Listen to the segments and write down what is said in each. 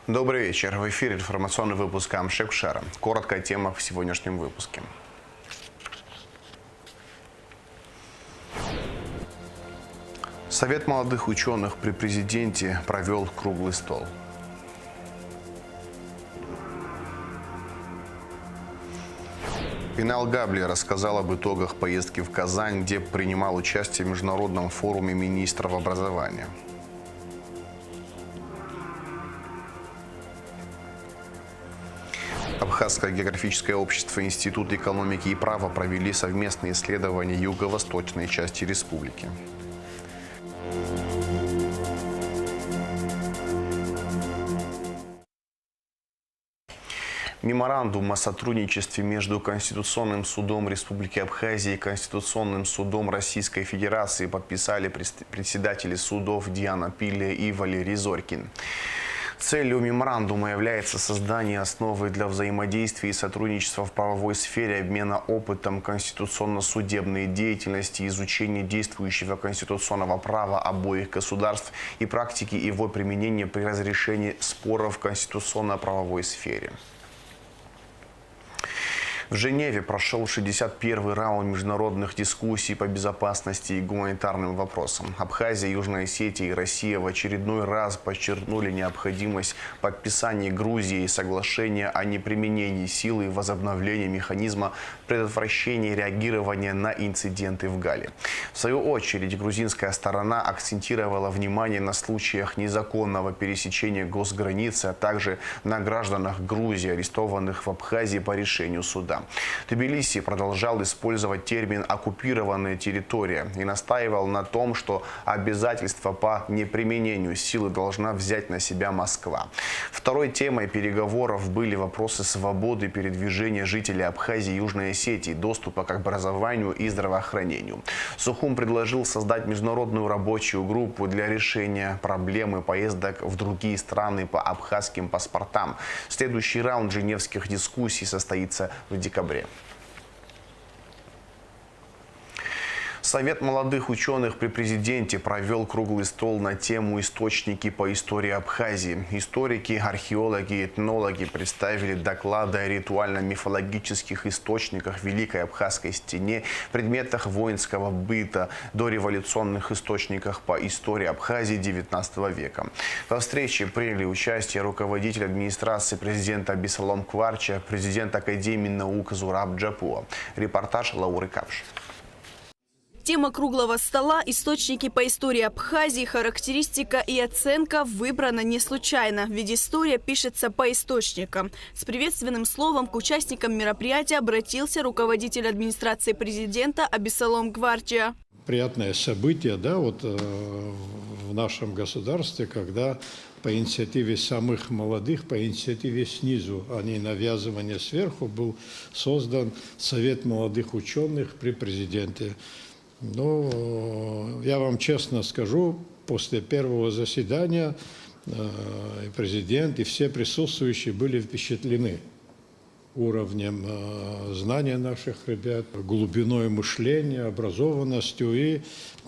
Добрый вечер. В эфире информационный выпуск Амшекшара. Коротко о темах в сегодняшнем выпуске. Совет молодых ученых при президенте провел круглый стол. Пинал Габли рассказал об итогах поездки в Казань, где принимал участие в международном форуме министров образования. Абхазское географическое общество, Институт экономики и права провели совместные исследования юго-восточной части республики. Меморандум о сотрудничестве между Конституционным судом Республики Абхазия и Конституционным судом Российской Федерации подписали председатели судов Диана Пилля и Валерий Зорькин. Целью меморандума является создание основы для взаимодействия и сотрудничества в правовой сфере, обмена опытом конституционно-судебной деятельности, изучения действующего конституционного права обоих государств и практики его применения при разрешении споров в конституционно-правовой сфере. В Женеве прошел 61-й раунд международных дискуссий по безопасности и гуманитарным вопросам. Абхазия, Южная Осетия и Россия в очередной раз подчеркнули необходимость подписания Грузией соглашения о неприменении силы и возобновлении механизма предотвращения и реагирования на инциденты в Гале. В свою очередь, грузинская сторона акцентировала внимание на случаях незаконного пересечения госграницы, а также на гражданах Грузии, арестованных в Абхазии по решению суда. Тбилиси продолжал использовать термин «оккупированная территория» и настаивал на том, что обязательства по неприменению силы должна взять на себя Москва. Второй темой переговоров были вопросы свободы передвижения жителей Абхазии и Южной Осетии, доступа к образованию и здравоохранению. Сухум предложил создать международную рабочую группу для решения проблемы поездок в другие страны по абхазским паспортам. Следующий раунд женевских дискуссий состоится в декабре. Совет молодых ученых при президенте провел круглый стол на тему «Источники по истории Абхазии». Историки, археологи и этнологи представили доклады о ритуально-мифологических источниках Великой Абхазской стене, предметах воинского быта, дореволюционных источниках по истории Абхазии XIX века. Во встрече приняли участие руководитель администрации президента Абисалом Кварча, президент Академии наук Зураб Джапуа. Репортаж Лауры Капш. Тема круглого стола «Источники по истории Абхазии. Характеристика и оценка» выбрана не случайно, ведь история пишется по источникам. С приветственным словом к участникам мероприятия обратился руководитель администрации президента Абисалом Кварча. Приятное событие, да, вот в нашем государстве, когда по инициативе самых молодых, по инициативе снизу, а не навязывания сверху, был создан Совет молодых ученых при президенте. Но я вам честно скажу, после первого заседания и президент, и все присутствующие были впечатлены уровнем знания наших ребят, глубиной мышления, образованностью. И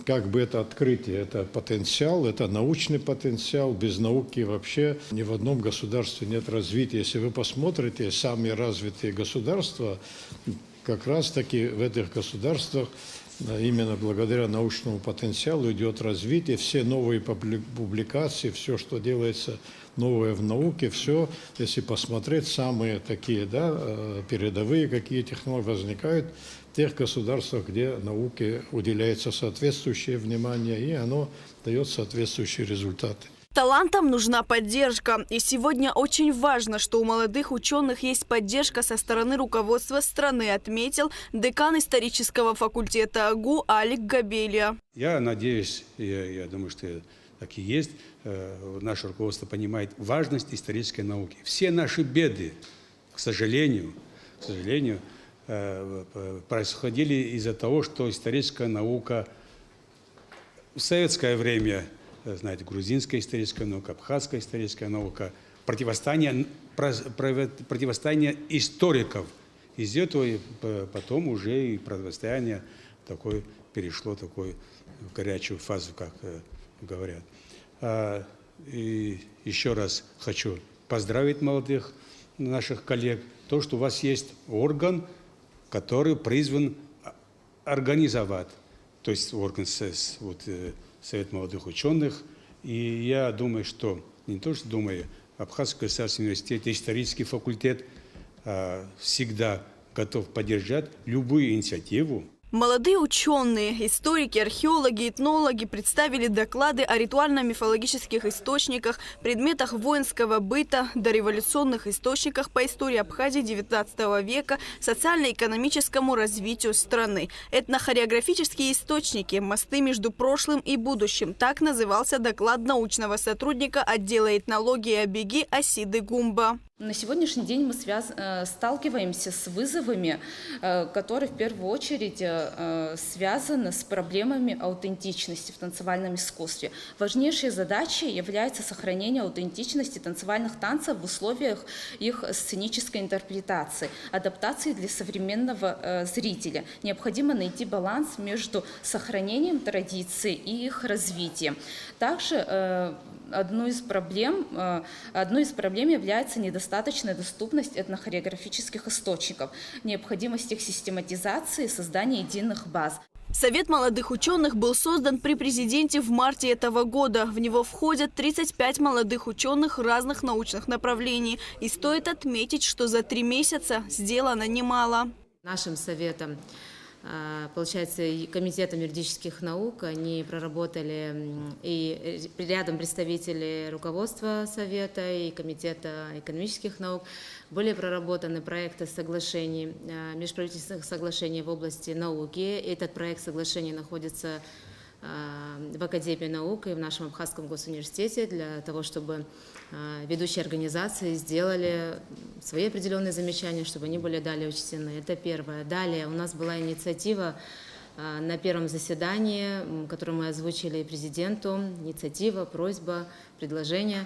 как бы это открытие, это потенциал, это научный потенциал. Без науки вообще ни в одном государстве нет развития. Если вы посмотрите, самые развитые государства, как раз таки в этих государствах именно благодаря научному потенциалу идет развитие, все новые публикации, все, что делается новое в науке, все, если посмотреть, самые такие, да, передовые, какие технологии возникают в тех государствах, где науке уделяется соответствующее внимание, и оно дает соответствующие результаты. Талантам нужна поддержка. И сегодня очень важно, что у молодых ученых есть поддержка со стороны руководства страны, отметил декан исторического факультета АГУ Алик Габелия. Я надеюсь, я думаю, что так и есть, наше руководство понимает важность исторической науки. Все наши беды, к сожалению, происходили из-за того, что историческая наука в советское время, знаете, грузинская историческая наука, абхазская историческая наука, противостояние историков. Из этого потом уже и противостояние перешло в горячую фазу, как говорят. И еще раз хочу поздравить молодых наших коллег, то, что у вас есть орган, который призван организовать, то есть орган Совет молодых ученых. И я думаю, что, не то что думаю, Абхазский государственный университет, исторический факультет всегда готов поддержать любую инициативу. Молодые ученые, историки, археологи, этнологи представили доклады о ритуально-мифологических источниках, предметах воинского быта, дореволюционных источниках по истории Абхазии XIX века, социально-экономическому развитию страны. Этнохореографические источники, мосты между прошлым и будущим. Так назывался доклад научного сотрудника отдела этнологии и обеги Асиды Гумба. На сегодняшний день мы сталкиваемся с вызовами, которые в первую очередь связаны с проблемами аутентичности в танцевальном искусстве. Важнейшей задачей является сохранение аутентичности танцевальных танцев в условиях их сценической интерпретации, адаптации для современного зрителя. Необходимо найти баланс между сохранением традиций и их развитием. Также одной из проблем является недостаточная доступность этнохореографических источников, необходимость их систематизации и создания единых баз. Совет молодых ученых был создан при президенте в марте этого года. В него входят 35 молодых ученых разных научных направлений. И стоит отметить, что за 3 месяца сделано немало. Нашим советом, получается, Комитетом юридических наук, они проработали, и рядом представители руководства Совета и Комитета экономических наук, были проработаны проекты соглашений, межправительственных соглашений в области науки. Этот проект соглашений находится в Академии наук и в нашем Абхазском госуниверситете для того, чтобы ведущие организации сделали свои определенные замечания, чтобы они были далее учтены. Это первое. Далее у нас была инициатива на первом заседании, которую мы озвучили президенту, инициатива, просьба, предложение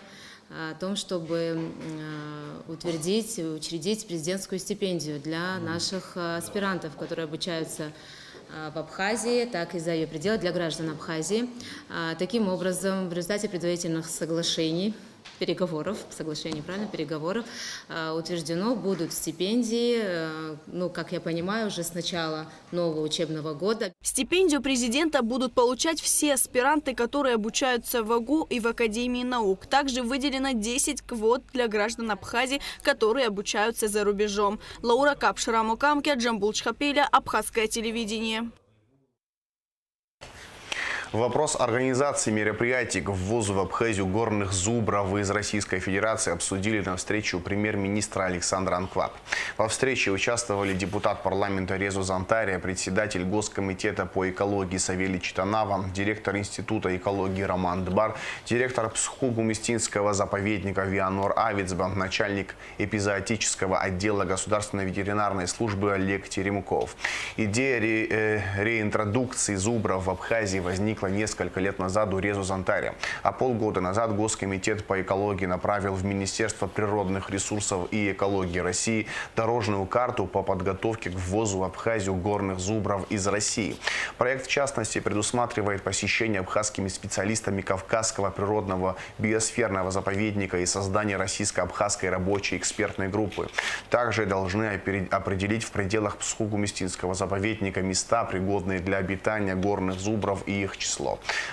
о том, чтобы учредить президентскую стипендию для наших аспирантов, которые обучаются в Абхазии, так и за ее пределы, для граждан Абхазии. Таким образом, в результате предварительных переговоров утверждено, будут стипендии, как я понимаю, уже с начала нового учебного года. Стипендию президента будут получать все аспиранты, которые обучаются в АГУ и в Академии наук. Также выделено 10 квот для граждан Абхазии, которые обучаются за рубежом. Лаура Капшира Мукамке, Джамбул Чхапеля, Абхазское телевидение. Вопрос организации мероприятий к ввозу в Абхазию горных зубров из Российской Федерации обсудили на встрече у премьер-министра Александра Анкваб. Во встрече участвовали депутат парламента Резо Зантария, председатель Госкомитета по экологии Савелий Читанава, директор Института экологии Роман Дбар, директор Псхугумистинского заповедника Вианор Авицба, начальник эпизоотического отдела Государственной ветеринарной службы Олег Теремков. Идея реинтродукции зубров в Абхазии возникла несколько лет назад у Резо Зантария, а полгода назад Госкомитет по экологии направил в Министерство природных ресурсов и экологии России дорожную карту по подготовке к ввозу в Абхазию горных зубров из России. Проект, в частности, предусматривает посещение абхазскими специалистами Кавказского природного биосферного заповедника и создание российско-абхазской рабочей экспертной группы. Также должны определить в пределах Псхугумистинского заповедника места, пригодные для обитания горных зубров и их число.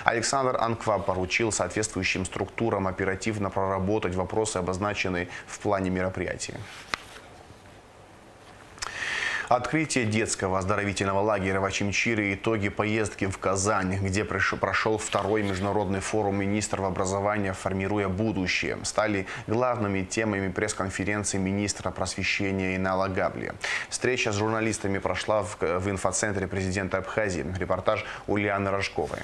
Александр Анкваб поручил соответствующим структурам оперативно проработать вопросы, обозначенные в плане мероприятия. Открытие детского оздоровительного лагеря в Очимчире и итоги поездки в Казань, где прошел второй международный форум министров образования «Формируя будущее», стали главными темами пресс-конференции министра просвещения Инала Габлия. Встреча с журналистами прошла в инфоцентре президента Абхазии. Репортаж Ульяны Рожковой.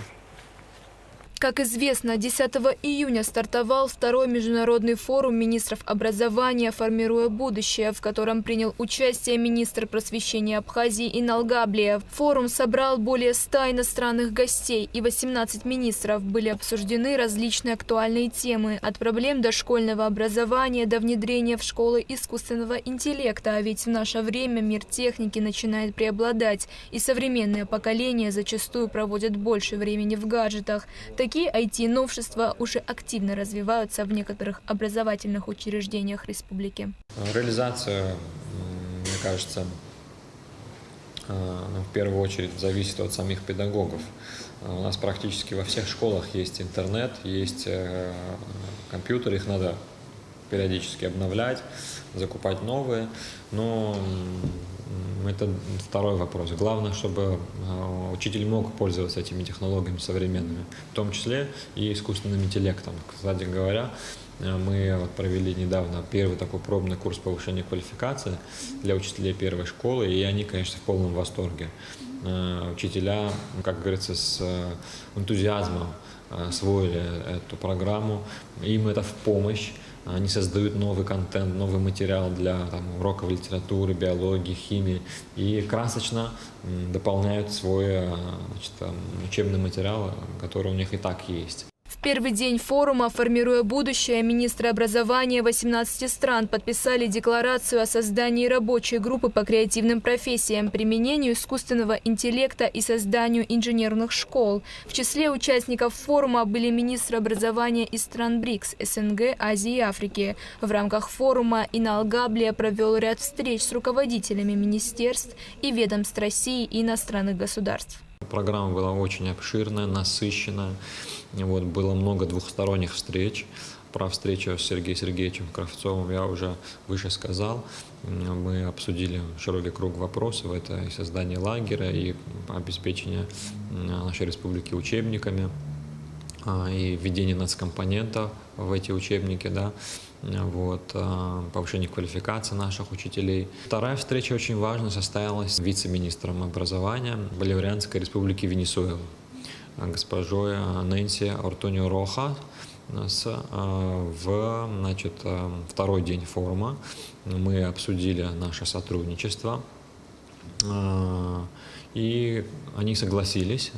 Как известно, 10 июня стартовал второй международный форум министров образования «Формируя будущее», в котором принял участие министр просвещения Абхазии Инал Габлия. Форум собрал более 100 иностранных гостей, и 18 министров. Были обсуждены различные актуальные темы – от проблем дошкольного образования до внедрения в школы искусственного интеллекта. А ведь в наше время мир техники начинает преобладать, и современное поколение зачастую проводит больше времени в гаджетах. Такие IT-новшества уже активно развиваются в некоторых образовательных учреждениях республики. Реализация, мне кажется, в первую очередь зависит от самих педагогов. У нас практически во всех школах есть интернет, есть компьютеры, их надо периодически обновлять, закупать новые. Но это второй вопрос. Главное, чтобы учитель мог пользоваться этими технологиями современными, в том числе и искусственным интеллектом. Кстати говоря, мы провели недавно первый такой пробный курс повышения квалификации для учителей первой школы, и они, конечно, в полном восторге. Учителя, как говорится, с энтузиазмом освоили эту программу, им это в помощь. Они создают новый контент, новый материал для уроков литературы, биологии, химии и красочно дополняют свой учебный материал, который у них и так есть. В первый день форума «Формируя будущее» министры образования 18 стран подписали декларацию о создании рабочей группы по креативным профессиям, применению искусственного интеллекта и созданию инженерных школ. В числе участников форума были министры образования из стран БРИКС, СНГ, Азии и Африки. В рамках форума Инал Габлия провел ряд встреч с руководителями министерств и ведомств России и иностранных государств. Программа была очень обширная, насыщенная. Было много двухсторонних встреч. Про встречу с Сергеем Сергеевичем Кравцовым я уже выше сказал. Мы обсудили широкий круг вопросов. Это и создание лагеря, и обеспечение нашей республики учебниками, и введение нацкомпонентов в эти учебники, повышение квалификации наших учителей. Вторая встреча очень важная состоялась с вице-министром образования Боливарианской республики Венесуэлы, госпожой Нэнси Ортонио Роха. Второй день форума мы обсудили наше сотрудничество, и они согласились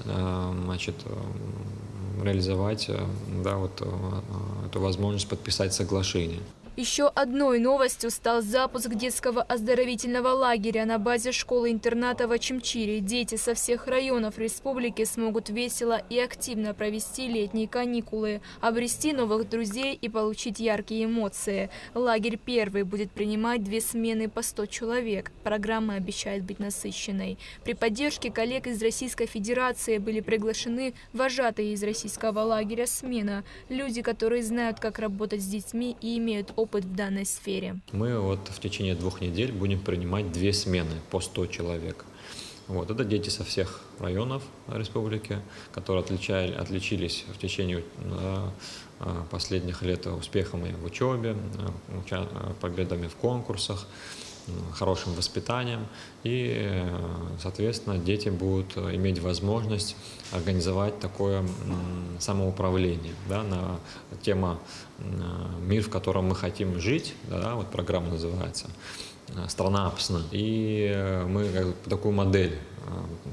реализовать эту возможность подписать соглашение. Еще одной новостью стал запуск детского оздоровительного лагеря на базе школы-интерната в Очимчире. Дети со всех районов республики смогут весело и активно провести летние каникулы, обрести новых друзей и получить яркие эмоции. Лагерь первый будет принимать 2 смены по 100 человек. Программа обещает быть насыщенной. При поддержке коллег из Российской Федерации были приглашены вожатые из российского лагеря «Смена». Люди, которые знают, как работать с детьми и имеют опыт в данной сфере. Мы в течение 2 недель будем принимать 2 смены по 100 человек. Это дети со всех районов республики, которые отличились в течение последних лет успехами в учебе, победами в конкурсах, хорошим воспитанием. И, соответственно, дети будут иметь возможность организовать такое самоуправление. На тема «Мир, в котором мы хотим жить», программа называется «Страна Апсна». И мы такую модель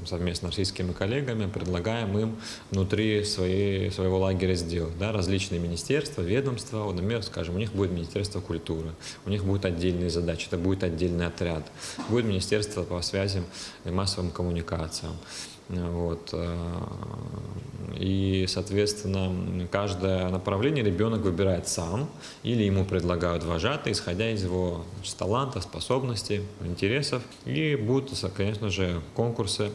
совместно с российскими коллегами предлагаем им внутри своего лагеря сделать. Различные министерства, ведомства, например, скажем, у них будет Министерство культуры, у них будут отдельные задачи, это будет отдельный отряд, будет Министерство по связям и массовым коммуникациям. И, соответственно, каждое направление ребенок выбирает сам или ему предлагают вожатые, исходя из его таланта, способностей, интересов. И будут, конечно же, конкурсы,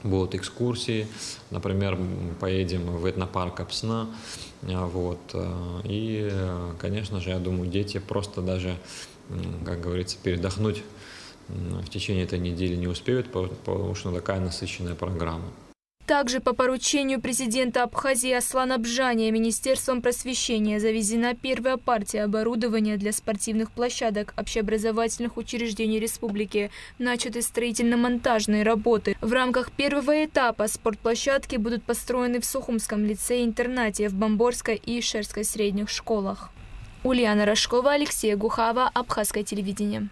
будут экскурсии. Например, поедем в этнопарк Апсна. И, конечно же, я думаю, дети просто даже, как говорится, передохнуть в течение этой недели не успеют, потому что такая насыщенная программа. Также по поручению президента Абхазии Аслана Бжания Министерством просвещения завезена первая партия оборудования для спортивных площадок общеобразовательных учреждений республики. Начаты строительно-монтажные работы. В рамках первого этапа спортплощадки будут построены в Сухумском лицее-интернате, в Бомборской и Ишерской средних школах. Ульяна Рожкова, Алексей Гухава, Абхазское телевидение.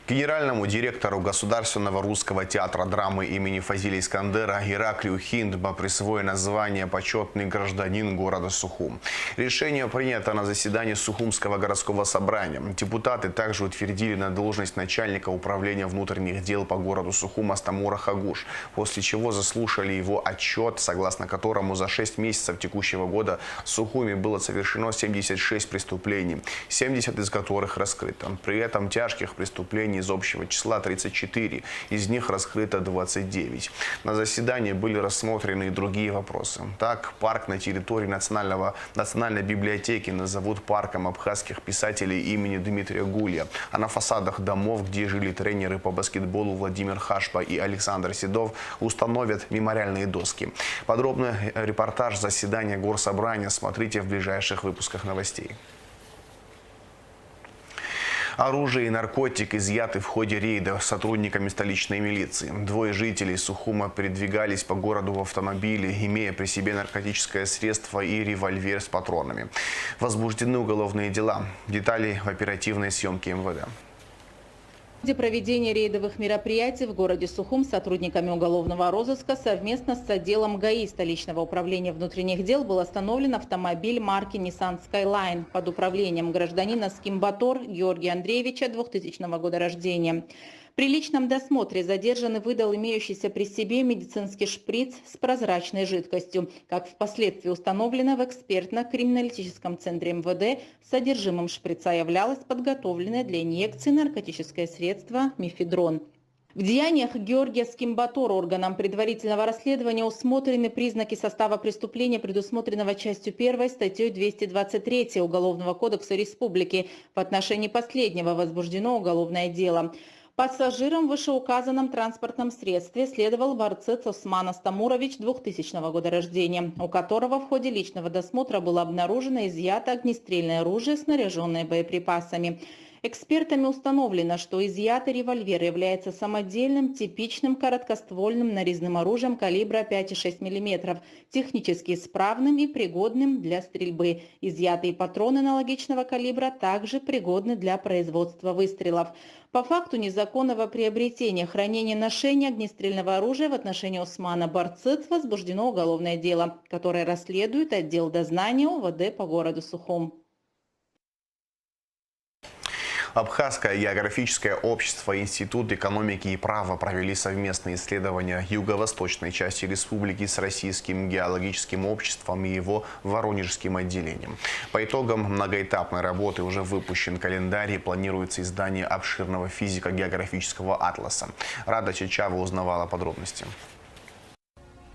Генеральному директору Государственного русского театра драмы имени Фазиля Искандера Ираклию Хиндба присвоено звание «Почетный гражданин города Сухум». Решение принято на заседании Сухумского городского собрания. Депутаты также утвердили на должность начальника управления внутренних дел по городу Сухум Астамура Хагуш, после чего заслушали его отчет, согласно которому за 6 месяцев текущего года в Сухуме было совершено 76 преступлений, 70 из которых раскрыто. При этом тяжких преступлений из общего числа 34, из них раскрыто 29. На заседании были рассмотрены и другие вопросы. Так, парк на территории Национальной библиотеки назовут парком абхазских писателей имени Дмитрия Гулья, а на фасадах домов, где жили тренеры по баскетболу Владимир Хашпа и Александр Седов, установят мемориальные доски. Подробный репортаж заседания Горсобрания смотрите в ближайших выпусках новостей. Оружие и наркотик изъяты в ходе рейда сотрудниками столичной милиции. Двое жителей Сухума передвигались по городу в автомобиле, имея при себе наркотическое средство и револьвер с патронами. Возбуждены уголовные дела. Детали в оперативной съемке МВД. В ходе проведения рейдовых мероприятий в городе Сухум сотрудниками уголовного розыска совместно с отделом ГАИ столичного управления внутренних дел был остановлен автомобиль марки Nissan Skyline под управлением гражданина Скимбатор Георгия Андреевича 2000 года рождения. При личном досмотре задержанный выдал имеющийся при себе медицинский шприц с прозрачной жидкостью. Как впоследствии установлено в экспертно-криминалистическом центре МВД, содержимым шприца являлось подготовленное для инъекции наркотическое средство мефедрон. В деяниях Георгия Скимбатора органам предварительного расследования усмотрены признаки состава преступления, предусмотренного частью 1 статьей 223 Уголовного кодекса Республики. В отношении последнего возбуждено уголовное дело. Пассажиром в вышеуказанном транспортном средстве следовал Барцец Осман Астамурович 2000 года рождения, у которого в ходе личного досмотра было обнаружено изъято огнестрельное оружие, снаряженное боеприпасами. Экспертами установлено, что изъятый револьвер является самодельным, типичным короткоствольным нарезным оружием калибра 5,6 мм, технически исправным и пригодным для стрельбы. Изъятые патроны аналогичного калибра также пригодны для производства выстрелов. По факту незаконного приобретения, хранения, ношения огнестрельного оружия в отношении Османа Барцец возбуждено уголовное дело, которое расследует отдел дознания УВД по городу Сухум. Абхазское географическое общество и Институт экономики и права провели совместные исследования юго-восточной части республики с Российским геологическим обществом и его Воронежским отделением. По итогам многоэтапной работы уже выпущен календарь и планируется издание обширного физико-географического атласа. Рада Чичава узнавала подробности.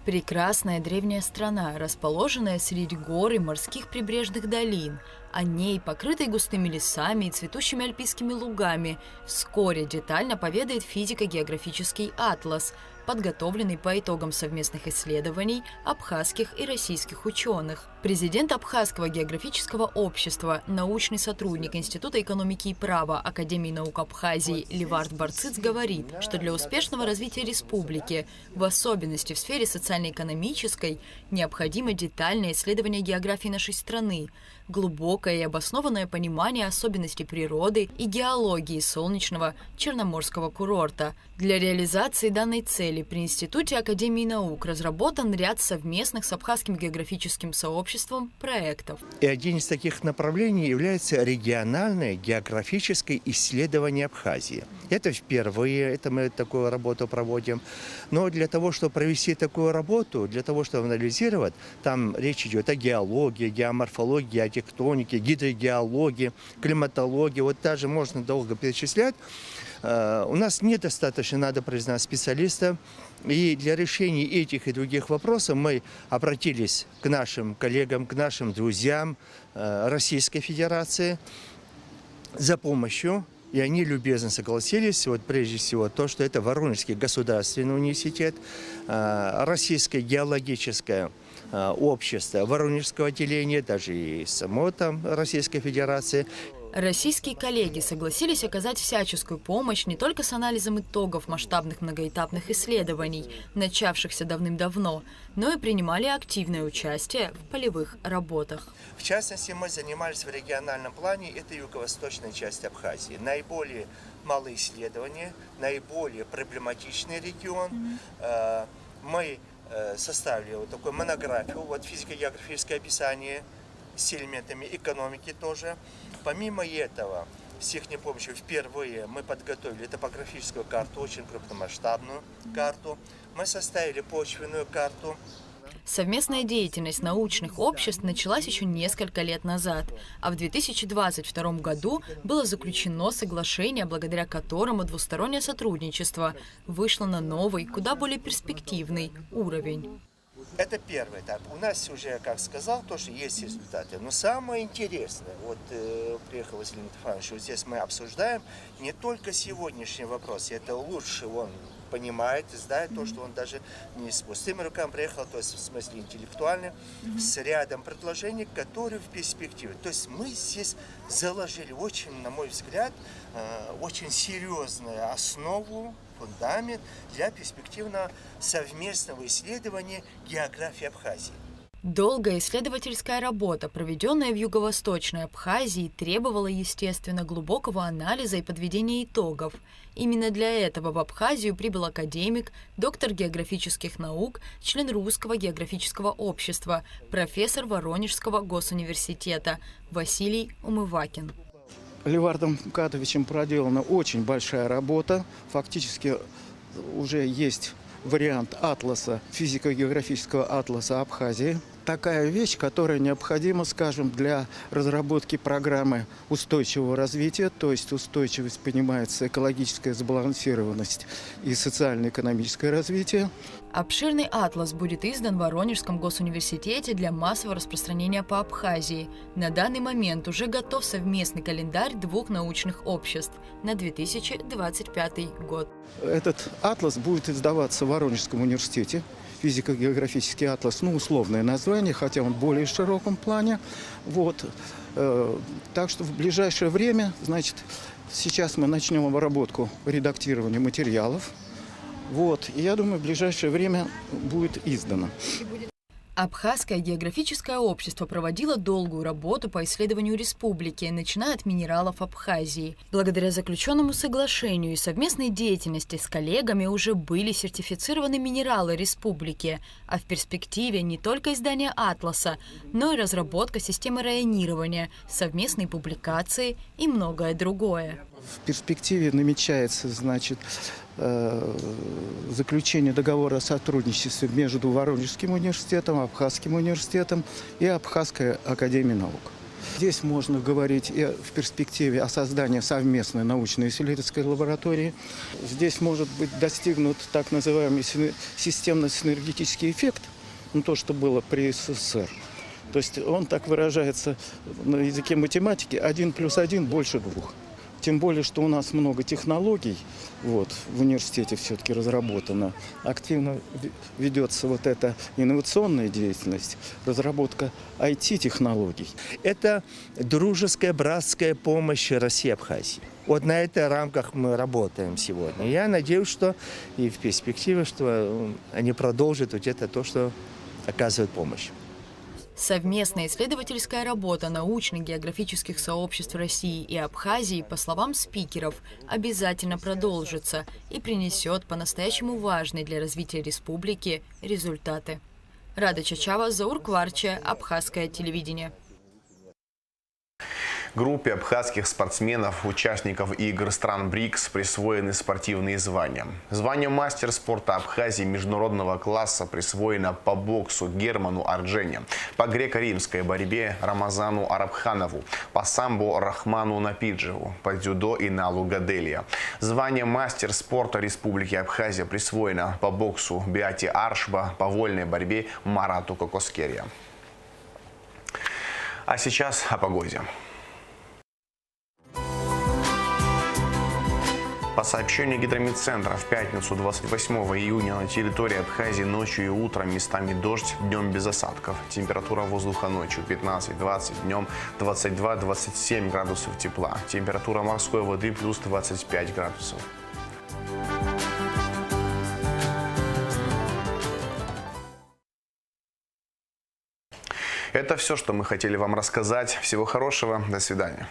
Прекрасная древняя страна, расположенная среди гор и морских прибрежных долин. О ней, покрытой густыми лесами и цветущими альпийскими лугами, вскоре детально поведает физико-географический атлас, подготовленный по итогам совместных исследований абхазских и российских ученых. Президент Абхазского географического общества, научный сотрудник Института экономики и права Академии наук Абхазии Левард Барцыц говорит, что для успешного развития республики, в особенности в сфере социально-экономической, необходимо детальное исследование географии нашей страны, глубокое и обоснованное понимание особенностей природы и геологии солнечного Черноморского курорта. Для реализации данной цели при Институте Академии наук разработан ряд совместных с Абхазским географическим сообществом проектов. И один из таких направлений является региональное географическое исследование Абхазии. Это впервые, мы такую работу проводим. Но для того, чтобы провести такую работу, для того, чтобы анализировать, там речь идет о геологии, геоморфологии, о тектонике, гидрогеологии, климатологии. Вот даже можно долго перечислять. У нас недостаточно, надо признать, специалистов. И для решения этих и других вопросов мы обратились к нашим коллегам, к нашим друзьям Российской Федерации за помощью. И они любезно согласились, вот прежде всего, то, что это Воронежский государственный университет, Российское геологическое общества Воронежского отделения, даже и самой там Российской Федерации. Российские коллеги согласились оказать всяческую помощь не только с анализом итогов масштабных многоэтапных исследований, начавшихся давным-давно, но и принимали активное участие в полевых работах. В частности, мы занимались в региональном плане, это юго-восточная часть Абхазии. Наиболее малые исследования, наиболее проблематичный регион. Мы составили вот такую монографию, вот физико-географическое описание с элементами экономики тоже. Помимо этого, с их помощью впервые мы подготовили топографическую карту, очень крупномасштабную карту. Мы составили почвенную карту. Совместная деятельность научных обществ началась еще несколько лет назад, а в 2022 году было заключено соглашение, благодаря которому двустороннее сотрудничество вышло на новый, куда более перспективный уровень. Это первый этап. У нас уже, как сказал, тоже есть результаты. Но самое интересное, вот приехал Василий Митрофанович, вот здесь мы обсуждаем не только сегодняшний вопрос, это лучше он понимает, знает то, что он даже не с пустыми руками приехал, то есть в смысле интеллектуально, с рядом предложений, которые в перспективе. То есть мы здесь заложили очень, на мой взгляд, очень серьезную основу, фундамент для перспективного совместного исследования географии Абхазии. Долгая исследовательская работа, проведенная в Юго-Восточной Абхазии, требовала, естественно, глубокого анализа и подведения итогов. Именно для этого в Абхазию прибыл академик, доктор географических наук, член Русского географического общества, профессор Воронежского госуниверситета Василий Умывакин. Левардом Катовичем проделана очень большая работа. Фактически уже есть вариант атласа, физико-географического атласа Абхазии. Такая вещь, которая необходима, скажем, для разработки программы устойчивого развития, то есть устойчивость понимается экологическая сбалансированность и социально-экономическое развитие. Обширный атлас будет издан в Воронежском госуниверситете для массового распространения по Абхазии. На данный момент уже готов совместный календарь двух научных обществ на 2025 год. Этот атлас будет издаваться в Воронежском университете. Физико-географический атлас, условное название, хотя он в более широком плане. Вот. Так что в ближайшее время, значит, сейчас мы начнем обработку, редактирование материалов. Вот. И я думаю, в ближайшее время будет издано. Абхазское географическое общество проводило долгую работу по исследованию республики, начиная от минералов Абхазии. Благодаря заключенному соглашению и совместной деятельности с коллегами уже были сертифицированы минералы республики, а в перспективе не только издание атласа, но и разработка системы районирования, совместные публикации и многое другое. В перспективе намечается, значит, заключение договора о сотрудничестве между Воронежским университетом, Абхазским университетом и Абхазской академией наук. Здесь можно говорить и в перспективе о создании совместной научно-исследовательской лаборатории. Здесь может быть достигнут так называемый системно-синергетический эффект, то, что было при СССР. То есть он так выражается на языке математики: 1 + 1 больше 2. Тем более, что у нас много технологий, в университете все-таки разработано. Активно ведется вот эта инновационная деятельность, разработка IT-технологий. Это дружеская, братская помощь России и Абхазии. Вот на этих рамках мы работаем сегодня. Я надеюсь, что и в перспективе, что они продолжат это то, что оказывают помощь. Совместная исследовательская работа научно-географических сообществ России и Абхазии, по словам спикеров, обязательно продолжится и принесет по-настоящему важные для развития республики результаты. Рада Чачава, Заур Кварча, Абхазское телевидение. Группе абхазских спортсменов, участников игр стран БРИКС присвоены спортивные звания. Звание мастер спорта Абхазии международного класса присвоено по боксу Герману Арджене, по греко-римской борьбе Рамазану Арабханову, по самбо Рахману Напиджеву, по дзюдо Иналу Гаделия. Звание мастер спорта Республики Абхазия присвоено по боксу Биати Аршба, по вольной борьбе Марату Кокоскерия. А сейчас о погоде. По сообщению Гидрометцентра, в пятницу 28 июня на территории Абхазии ночью и утром местами дождь, днем без осадков. Температура воздуха ночью 15-20, днем 22-27 градусов тепла. Температура морской воды плюс 25 градусов. Это все, что мы хотели вам рассказать. Всего хорошего. До свидания.